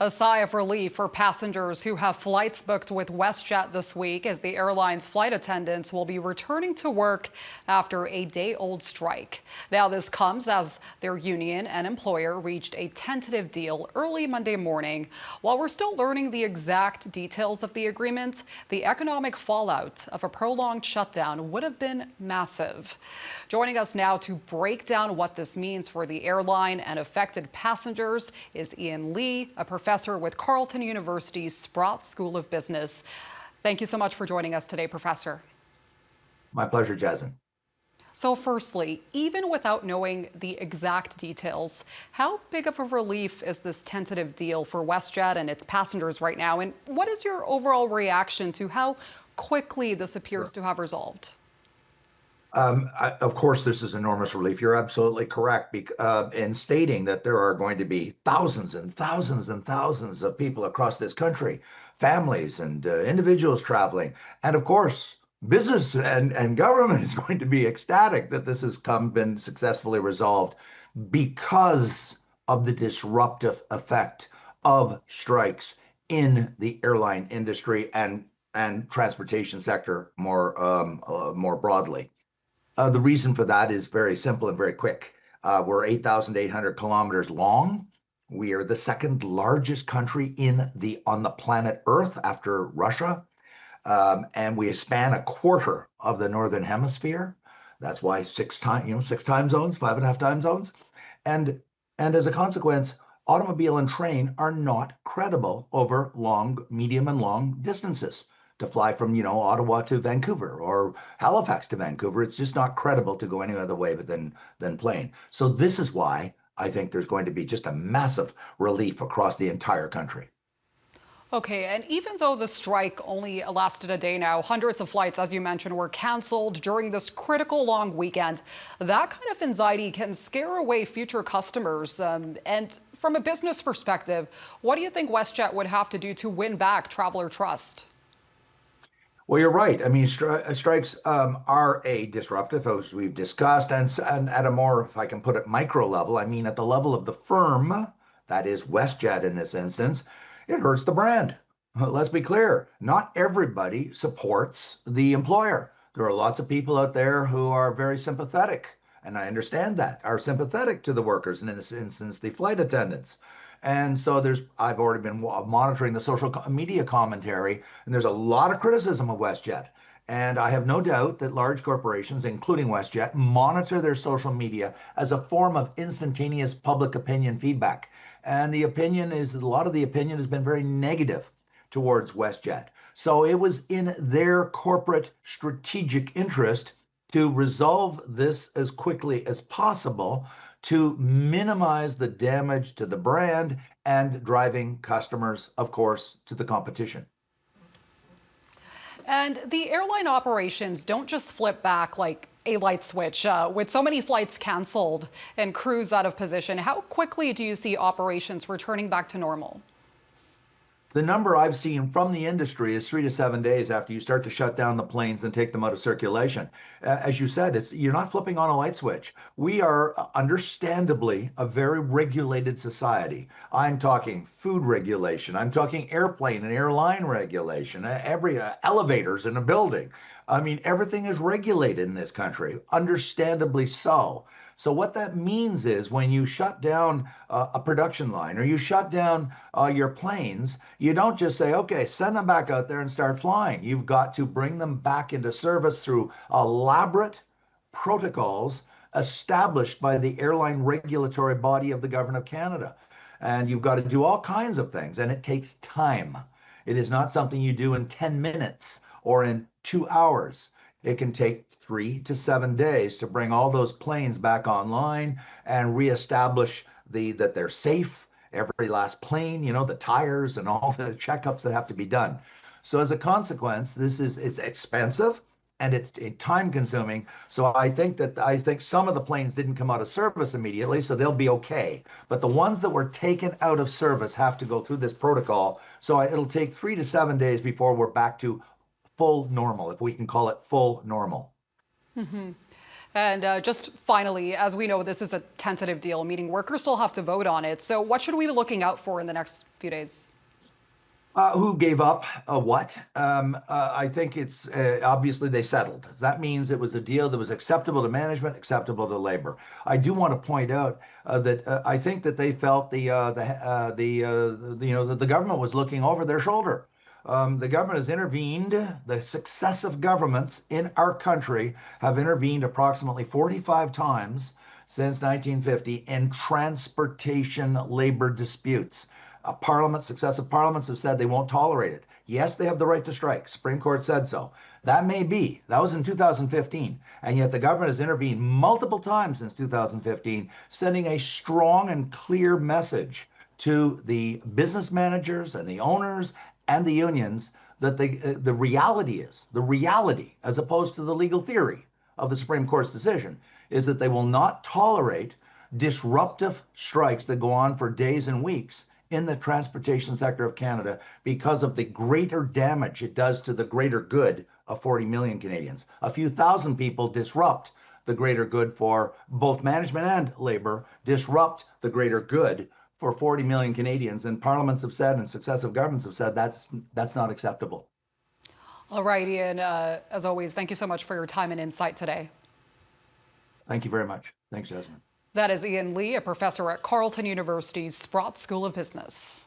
A sigh of relief for passengers who have flights booked with WestJet this week, as the airline's flight attendants will be returning to work after a day-old strike. Now, this comes as their union and employer reached a tentative deal early Monday morning. While we're still learning the exact details of the agreement, the economic fallout of a prolonged shutdown would have been massive. Joining us now to break down what this means for the airline and affected passengers is Ian Lee, a professor with Carleton University's Sprott School of Business. Thank you so much for joining us today, Professor. My pleasure, Jazan. So firstly, even without knowing the exact details, how big of a relief is this tentative deal for WestJet and its passengers right now? And what is your overall reaction to how quickly this appears to have resolved? Of course, this is enormous relief. You're absolutely correct in stating that there are going to be thousands and thousands and thousands of people across this country, families and individuals traveling. And of course, business and government is going to be ecstatic that this has been successfully resolved because of the disruptive effect of strikes in the airline industry and transportation sector more broadly. The reason for that is very simple and very quick. We're 8,800 kilometers long. We are the second largest country on the planet Earth after Russia. And we span a quarter of the Northern Hemisphere. That's why six time zones, 5.5 time zones. And as a consequence, automobile and train are not credible over long, medium and long distances. To fly from, Ottawa to Vancouver or Halifax to Vancouver, it's just not credible to go any other way than plane. So this is why I think there's going to be just a massive relief across the entire country. Okay, and even though the strike only lasted a day now, hundreds of flights, as you mentioned, were canceled during this critical long weekend. That kind of anxiety can scare away future customers. And from a business perspective, what do you think WestJet would have to do to win back traveler trust? Well, you're right. I mean, strikes are a disruptive, as we've discussed, and at a more, if I can put it, micro level, I mean, at the level of the firm, that is WestJet in this instance, it hurts the brand. Let's be clear. Not everybody supports the employer. There are lots of people out there who are very sympathetic, and I understand that, are sympathetic to the workers, and in this instance, the flight attendants. And so I've already been monitoring the social media commentary, and there's a lot of criticism of WestJet. And I have no doubt that large corporations, including WestJet, monitor their social media as a form of instantaneous public opinion feedback. And a lot of the opinion has been very negative towards WestJet. So it was in their corporate strategic interest to resolve this as quickly as possible, to minimize the damage to the brand and driving customers, of course, to the competition. And the airline operations don't just flip back like a light switch. With so many flights canceled and crews out of position, how quickly do you see operations returning back to normal? The number I've seen from the industry is 3 to 7 days after you start to shut down the planes and take them out of circulation. As you said, you're not flipping on a light switch. We are understandably a very regulated society. I'm talking food regulation. I'm talking airplane and airline regulation. Every elevators in a building. I mean, everything is regulated in this country, understandably so. So what that means is when you shut down a production line or you shut down your planes, you don't just say, okay, send them back out there and start flying. You've got to bring them back into service through elaborate protocols established by the airline regulatory body of the government of Canada. And you've got to do all kinds of things, and it takes time. It is not something you do in 10 minutes or in 2 hours. It can take 3 to 7 days to bring all those planes back online and reestablish that they're safe. Every last plane, the tires and all the checkups that have to be done. So as a consequence, it's expensive and it's time consuming. So I think some of the planes didn't come out of service immediately, so they'll be okay. But the ones that were taken out of service have to go through this protocol. So it'll take 3 to 7 days before we're back to full normal, if we can call it full normal. Mm-hmm. And just finally, as we know, this is a tentative deal, meaning workers still have to vote on it. So what should we be looking out for in the next few days? Who gave up what? I think it's obviously they settled. That means it was a deal that was acceptable to management, acceptable to labor. I do want to point out that I think that they felt that the government was looking over their shoulder. The government has intervened. The successive governments in our country have intervened approximately 45 times since 1950 in transportation labor disputes. Successive parliaments have said they won't tolerate it. Yes, they have the right to strike. Supreme Court said so. That may be. That was in 2015. And yet the government has intervened multiple times since 2015, sending a strong and clear message to the business managers and the owners and the unions that the reality, as opposed to the legal theory of the Supreme Court's decision, is that they will not tolerate disruptive strikes that go on for days and weeks in the transportation sector of Canada because of the greater damage it does to the greater good of 40 million Canadians. A few thousand people disrupt the greater good for both management and labor, disrupt the greater good for 40 million Canadians. And parliaments have said and successive governments have said that's not acceptable. All right, Ian, as always, thank you so much for your time and insight today. Thank you very much. Thanks, Jasmine. That is Ian Lee, a professor at Carleton University's Sprott School of Business.